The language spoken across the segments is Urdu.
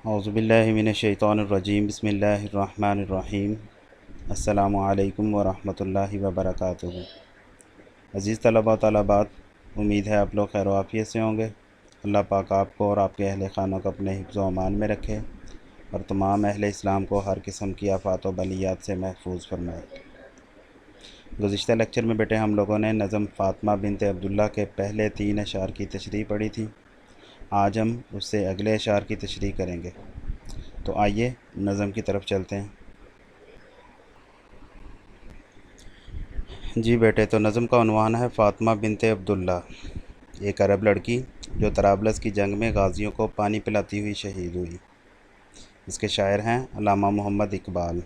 اعوذ باللہ من الشیطان الرجیم بسم اللہ الرحمن الرحیم السلام علیکم ورحمۃ اللہ وبرکاتہ۔ عزیز طلباء و طالبات، امید ہے آپ لوگ خیر و عافیت سے ہوں گے۔ اللہ پاک آپ کو اور آپ کے اہل خانہ کو اپنے حفظ و امان میں رکھے اور تمام اہل اسلام کو ہر قسم کی آفات و بلیات سے محفوظ فرمائے۔ گزشتہ لیکچر میں بیٹے ہم لوگوں نے نظم فاطمہ بنت عبداللہ کے پہلے 3 اشعار کی تشریح پڑھی تھی۔ آج ہم اس سے اگلے اشعار کی تشریح کریں گے، تو آئیے نظم کی طرف چلتے ہیں۔ جی بیٹے، تو نظم کا عنوان ہے فاطمہ بنت عبداللہ، ایک عرب لڑکی جو طرابلس کی جنگ میں غازیوں کو پانی پلاتی ہوئی شہید ہوئی۔ اس کے شاعر ہیں علامہ محمد اقبال۔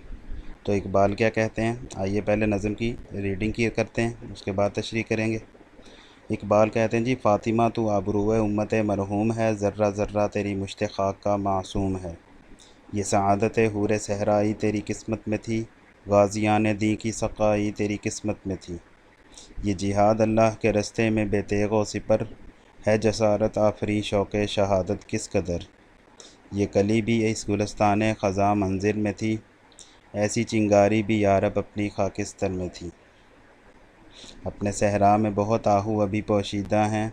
تو اقبال کیا کہتے ہیں، آئیے پہلے نظم کی ریڈنگ کرتے ہیں، اس کے بعد تشریح کریں گے۔ اقبال کہتے ہیں جی، فاطمہ تو آبروئے امت مرحوم ہے، ذرہ ذرہ تیری مشت خاک کا معصوم ہے۔ یہ سعادت حور صحرائی تیری قسمت میں تھی، غازیان دین کی سقائی تیری قسمت میں تھی۔ یہ جہاد اللہ کے رستے میں بے تیغ و سپر، ہے جسارت آفری شوق شہادت کس قدر۔ یہ کلی بھی اس گلستان خزاں منظر میں تھی، ایسی چنگاری بھی یارب اپنی خاکستر میں تھی۔ اپنے صحرا میں بہت آہو ابھی پوشیدہ ہیں،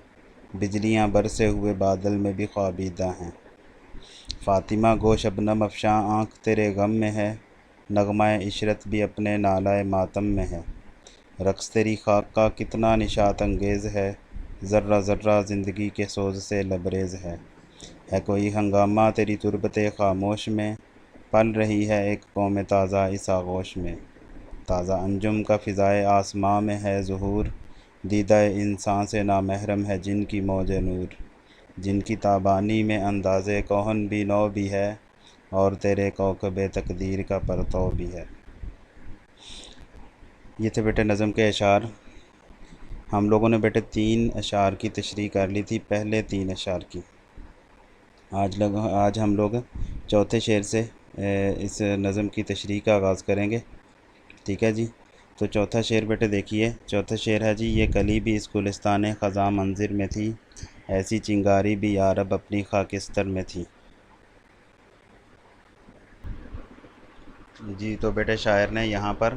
بجلیاں برسے ہوئے بادل میں بھی خوابیدہ ہیں۔ فاطمہ گو شبنم افشاں آنکھ تیرے غم میں ہے، نغمہ عشرت بھی اپنے نالہ ماتم میں ہے۔ رقص تیری خاک کا کتنا نشاط انگیز ہے، ذرہ ذرہ زندگی کے سوز سے لبریز ہے۔ کوئی ہنگامہ تیری تربت خاموش میں، پل رہی ہے ایک قوم تازہ اس آغوش میں۔ تازہ انجم کا فضائے آسماں میں ہے ظہور، دیدہ انسان سے نامحرم ہے جن کی موج نور۔ جن کی تابانی میں انداز کہن بھی نو بھی ہے، اور تیرے کوکب تقدیر کا پرتو بھی ہے۔ یہ تھے بیٹے نظم کے اشعار۔ ہم لوگوں نے بیٹے 3 اشعار کی تشریح کر لی تھی، پہلے 3 اشعار کی۔ آج ہم لوگ چوتھے شعر سے اس نظم کی تشریح کا آغاز کریں گے، ٹھیک ہے جی۔ تو چوتھا شعر بیٹے دیکھیے، چوتھا شعر ہے جی، یہ کلی بھی اس گلستان خزاں منظر میں تھی، ایسی چنگاری بھی یارب اپنی خاکستر میں تھی۔ جی تو بیٹے شاعر نے یہاں پر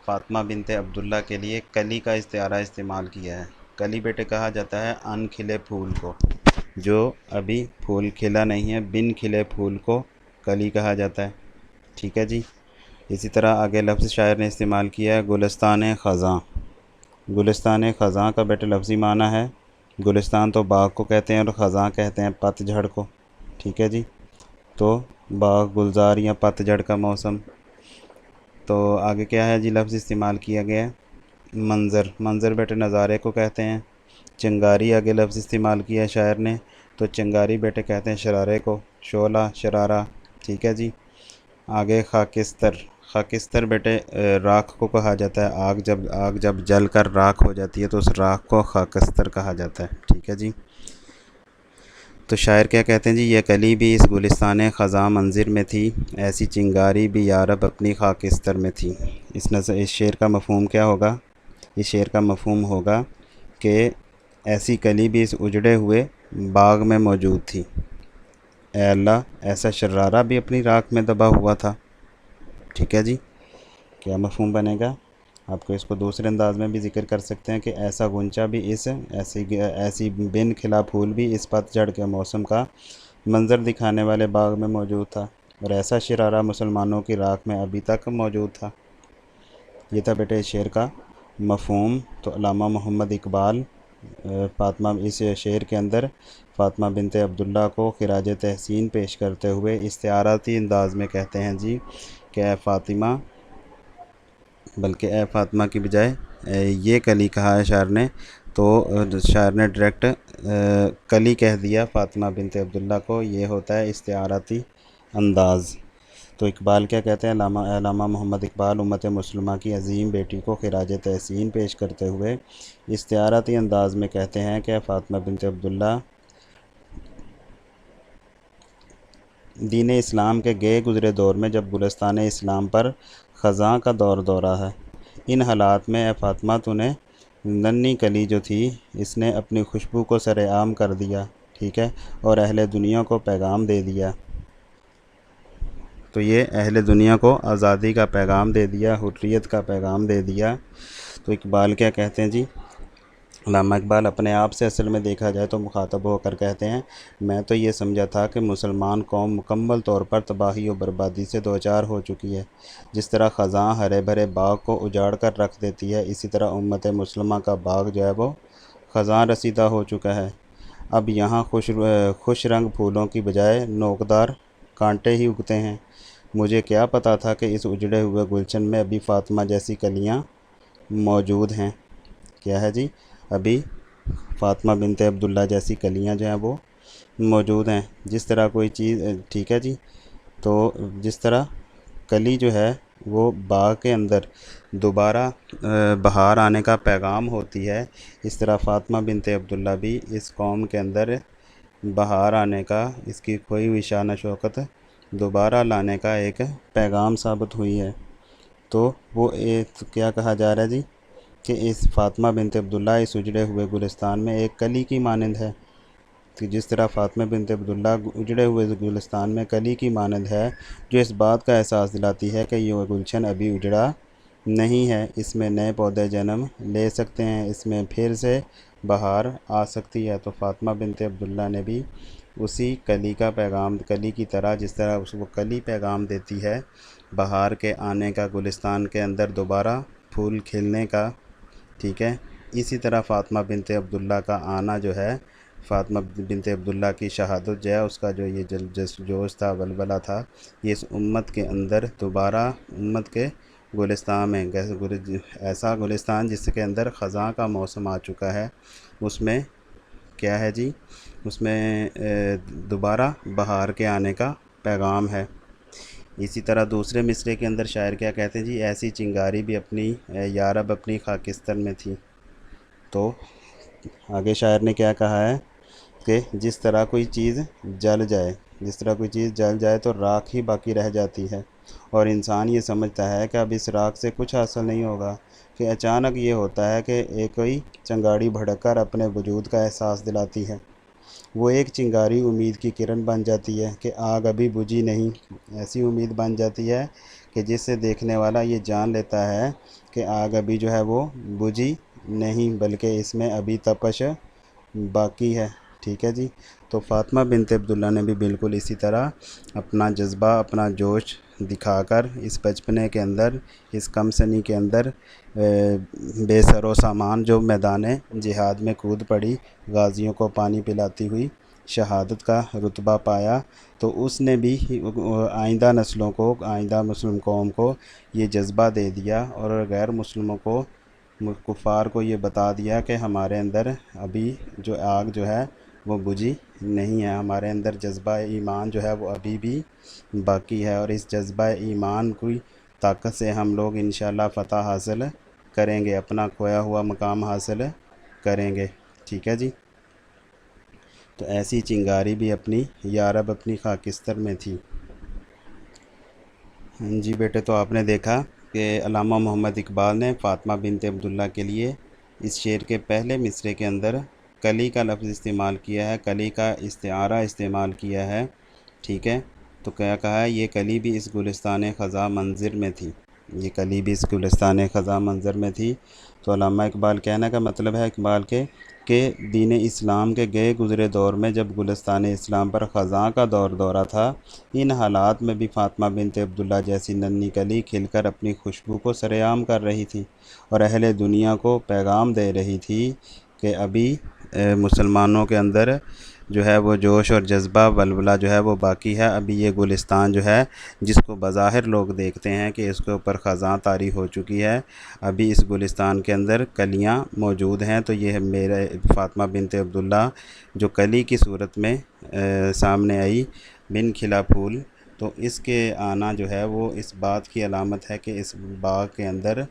فاطمہ بنت عبداللہ کے لیے کلی کا استعارہ استعمال کیا ہے۔ کلی بیٹے کہا جاتا ہے ان کھلے پھول کو، جو ابھی پھول کھلا نہیں ہے، بن کھلے پھول کو کلی کہا جاتا ہے، ٹھیک ہے جی۔ اسی طرح آگے لفظ شاعر نے استعمال کیا ہے گلستان خزاں۔ گلستان خزاں کا بیٹے لفظی معنی ہے، گلستان تو باغ کو کہتے ہیں اور خزاں کہتے ہیں پت جھڑ کو، ٹھیک ہے جی۔ تو باغ گلزار یا پت جھڑ کا موسم۔ تو آگے کیا ہے جی، لفظ استعمال کیا گیا ہے منظر۔ منظر بیٹے نظارے کو کہتے ہیں۔ چنگاری آگے لفظ استعمال کیا ہے شاعر نے، تو چنگاری بیٹے کہتے ہیں شرارے کو، شعلہ شرارہ، ٹھیک ہے جی۔ آگے خاکستر۔ خاکستر بیٹے راکھ کو کہا جاتا ہے، آگ جب جل کر راکھ ہو جاتی ہے تو اس راکھ کو خاکستر کہا جاتا ہے، ٹھیک ہے جی۔ تو شاعر کیا کہتے ہیں جی، یہ کلی بھی اس گلستان خزاں منظر میں تھی، ایسی چنگاری بھی یارب اپنی خاکستر میں تھی۔ اس شعر کا مفہوم کیا ہوگا؟ اس شعر کا مفہوم ہوگا کہ ایسی کلی بھی اس اجڑے ہوئے باغ میں موجود تھی، اے اللہ ایسا شرارہ بھی اپنی راکھ میں دبا ہوا تھا، ٹھیک ہے جی۔ کیا مفہوم بنے گا؟ آپ کو اس کو دوسرے انداز میں بھی ذکر کر سکتے ہیں کہ ایسا غنچہ بھی ایسی بن کھلا پھول بھی اس پت جھڑ کے موسم کا منظر دکھانے والے باغ میں موجود تھا، اور ایسا شرارہ مسلمانوں کی راکھ میں ابھی تک موجود تھا۔ یہ تھا بیٹے اس شعر کا مفہوم۔ تو علامہ محمد اقبال فاطمہ اس شعر کے اندر فاطمہ بنت عبداللہ کو خراج تحسین پیش کرتے ہوئے استعاراتی انداز میں کہتے ہیں جی کہ اے فاطمہ، بلکہ اے فاطمہ کی بجائے یہ کلی کہا ہے شاعر نے، تو شاعر نے ڈائریکٹ کلی کہہ دیا فاطمہ بنت عبداللہ کو، یہ ہوتا ہے استعاراتی انداز۔ تو اقبال کیا کہتے ہیں، علامہ محمد اقبال امت مسلمہ کی عظیم بیٹی کو خراج تحسین پیش کرتے ہوئے استعاراتی انداز میں کہتے ہیں کہ فاطمہ بنت عبداللہ، دین اسلام کے گئے گزرے دور میں جب گلستان اسلام پر خزاں کا دورہ ہے، ان حالات میں اے فاطمہ تو نے ننھی کلی جو تھی اس نے اپنی خوشبو کو سر عام کر دیا، ٹھیک ہے، اور اہل دنیا کو پیغام دے دیا تو یہ اہل دنیا کو آزادی کا پیغام دے دیا، حریت کا پیغام دے دیا۔ تو اقبال کیا کہتے ہیں جی، علامہ اقبال اپنے آپ سے اصل میں دیکھا جائے تو مخاطب ہو کر کہتے ہیں، میں تو یہ سمجھا تھا کہ مسلمان قوم مکمل طور پر تباہی و بربادی سے دوچار ہو چکی ہے۔ جس طرح خزاں ہرے بھرے باغ کو اجاڑ کر رکھ دیتی ہے، اسی طرح امت مسلمہ کا باغ جو ہے وہ خزاں رسیدہ ہو چکا ہے۔ اب یہاں خوش رنگ پھولوں کی بجائے نوکدار کانٹے ہی اگتے ہیں۔ مجھے کیا پتہ تھا کہ اس اجڑے ہوئے گلشن میں ابھی فاطمہ جیسی کلیاں موجود ہیں۔ کیا ہے جی، ابھی فاطمہ بنت عبداللہ جیسی کلیاں جو ہیں وہ موجود ہیں۔ جس طرح کوئی چیز، ٹھیک ہے جی، تو جس طرح کلی جو ہے وہ باغ کے اندر دوبارہ بہار آنے کا پیغام ہوتی ہے، اس طرح فاطمہ بنت عبداللہ بھی اس قوم کے اندر بہار آنے کا، اس کی کھوئی ہوئی شان و شوکت دوبارہ لانے کا ایک پیغام ثابت ہوئی ہے۔ تو وہ کیا کہا جا رہا ہے جی کہ اس فاطمہ بنت عبداللہ اس اجڑے ہوئے گلستان میں ایک کلی کی مانند ہے، کہ جس طرح فاطمہ بنت عبداللہ اجڑے ہوئے گلستان میں کلی کی مانند ہے، جو اس بات کا احساس دلاتی ہے کہ یہ گلشن ابھی اجڑا نہیں ہے، اس میں نئے پودے جنم لے سکتے ہیں، اس میں پھر سے بہار آ سکتی ہے۔ تو فاطمہ بنت عبداللہ نے بھی اسی کلی کا پیغام، کلی کی طرح جس طرح وہ کلی پیغام دیتی ہے بہار کے آنے کا، گلستان کے اندر دوبارہ پھول کھلنے کا، ٹھیک ہے، اسی طرح فاطمہ بنت عبداللہ کا آنا جو ہے، فاطمہ بنت عبداللہ کی شہادت جو ہے، اس کا جو یہ جوش تھا، ولولہ تھا، یہ اس امت کے اندر دوبارہ امت کے گلستان میں، ایسا گلستان جس کے اندر خزاں کا موسم آ چکا ہے، اس میں کیا ہے جی، اس میں دوبارہ بہار کے آنے کا پیغام ہے۔ اسی طرح دوسرے مصرعے کے اندر شاعر کیا کہتے ہیں جی، ایسی چنگاری بھی اپنی یارب اپنی خاکستر میں تھی۔ تو آگے شاعر نے کیا کہا ہے کہ جس طرح کوئی چیز جل جائے، جس طرح کوئی چیز جل جائے تو راکھ ہی باقی رہ جاتی ہے، اور انسان یہ سمجھتا ہے کہ اب اس راکھ سے کچھ حاصل نہیں ہوگا، کہ اچانک یہ ہوتا ہے کہ ایک کوئی چنگاڑی بھڑک کر اپنے وجود کا احساس دلاتی ہے۔ وہ ایک چنگاری امید کی کرن بن جاتی ہے کہ آگ ابھی بجھی نہیں، ایسی امید بن جاتی ہے کہ جس سے دیکھنے والا یہ جان لیتا ہے کہ آگ ابھی جو ہے وہ بجھی نہیں، بلکہ اس میں ابھی تپش باقی ہے، ٹھیک ہے جی۔ تو فاطمہ بنت عبداللہ نے بھی بالکل اسی طرح اپنا جذبہ، اپنا جوش دکھا کر اس بچپنے کے اندر، اس کم سنی کے اندر بے سر و سامان جو میدان جہاد میں کود پڑی، غازیوں کو پانی پلاتی ہوئی شہادت کا رتبہ پایا، تو اس نے بھی آئندہ نسلوں کو، آئندہ مسلم قوم کو یہ جذبہ دے دیا، اور غیر مسلموں کو، کفار کو یہ بتا دیا کہ ہمارے اندر ابھی جو آگ جو ہے وہ بجھی نہیں ہے، ہمارے اندر جذبہ ایمان جو ہے وہ ابھی بھی باقی ہے، اور اس جذبہ ایمان کی طاقت سے ہم لوگ انشاءاللہ فتح حاصل کریں گے، اپنا کھویا ہوا مقام حاصل کریں گے، ٹھیک ہے جی۔ تو ایسی چنگاری بھی اپنی یارب اپنی خاکستر میں تھی۔ جی بیٹے، تو آپ نے دیکھا کہ علامہ محمد اقبال نے فاطمہ بنت عبداللہ کے لیے اس شعر کے پہلے مصرعے کے اندر کلی کا لفظ استعمال کیا ہے، کلی کا استعارہ استعمال کیا ہے، ٹھیک ہے۔ تو کیا کہا ہے، یہ کلی بھی اس گلستان خزاں منظر میں تھی، یہ کلی بھی اس گلستان خزاں منظر میں تھی۔ تو علامہ اقبال کہنے کا مطلب ہے اقبال کے کہ دین اسلام کے گئے گزرے دور میں جب گلستان اسلام پر خزاں کا دورہ تھا، ان حالات میں بھی فاطمہ بنت عبداللہ جیسی ننھی کلی کھل کر اپنی خوشبو کو سرعام کر رہی تھی، اور اہل دنیا کو پیغام دے رہی تھی کہ ابھی مسلمانوں کے اندر جو ہے وہ جوش اور جذبہ، ولولہ جو ہے وہ باقی ہے، ابھی یہ گلستان جو ہے جس کو بظاہر لوگ دیکھتے ہیں کہ اس کے اوپر خزاں طاری ہو چکی ہے، ابھی اس گلستان کے اندر کلیاں موجود ہیں۔ تو یہ میرے فاطمہ بنت عبداللہ جو کلی کی صورت میں سامنے آئی، بن کھلا پھول، تو اس کے آنا جو ہے وہ اس بات کی علامت ہے کہ اس باغ کے اندر،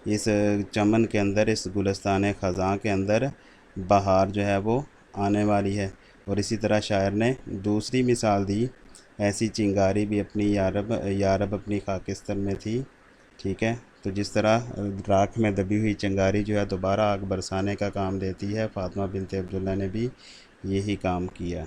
اس چمن کے اندر، اس گلستان خزاں کے اندر بہار جو ہے وہ آنے والی ہے۔ اور اسی طرح شاعر نے دوسری مثال دی، ایسی چنگاری بھی اپنی یارب اپنی خاکستر میں تھی، ٹھیک ہے۔ تو جس طرح راکھ میں دبی ہوئی چنگاری جو ہے دوبارہ آگ برسانے کا کام دیتی ہے، فاطمہ بنت عبداللہ نے بھی یہی کام کیا۔